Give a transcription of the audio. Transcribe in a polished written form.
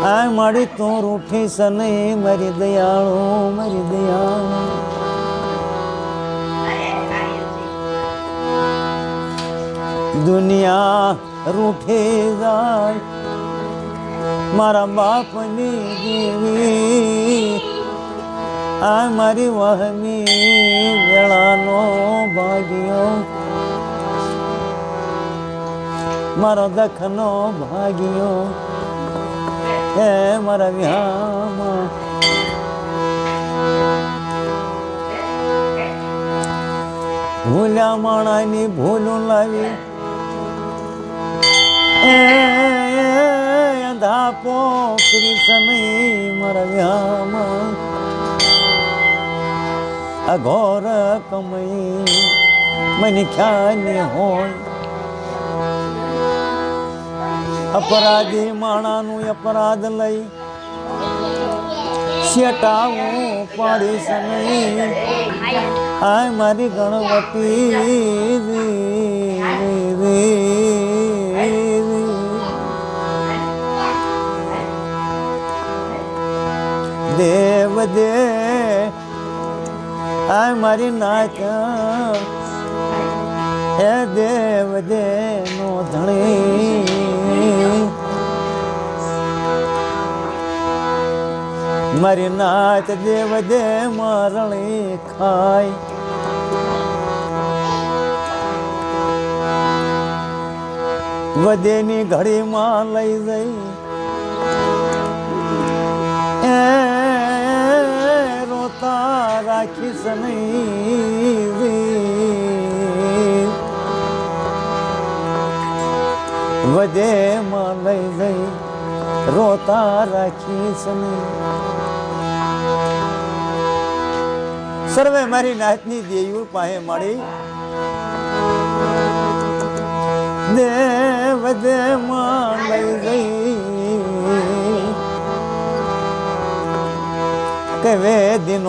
આ મારી તું રૂઠી સને મારી દયાળુ દુનિયા રૂઠી જાય મારા બાપની દેવી આ મારી વહમી વેળાનો ભાગ્યો મારો દખનો ભાગ્યો હે મારા વિહામાં ભૂલ્યા માણાની ભૂલું લાવી ધાપો કૃષ્ણ મારા વિહામાં અઘોર કમઈ મને ખ્યાલ હોય અપરાધી માણાનું અપરાધ લઈ શેટાવું પાડીશ નહીં આ મારી ગણવતી દેવ દે આ મારી નાચ હે દેવ દે નો ધણી મારી નાચ દેવ દે મરણી ખાય વધેની ઘડીમાં લઈ જઈ રોતા રાખીશ નહીં વધેમાં લઈ જઈ રોતા રાખીશ નહીં સર્વે મારી નાતની દેવું પાસે મળી દેવ દેમાં લઈ ગઈ કે વેદીનો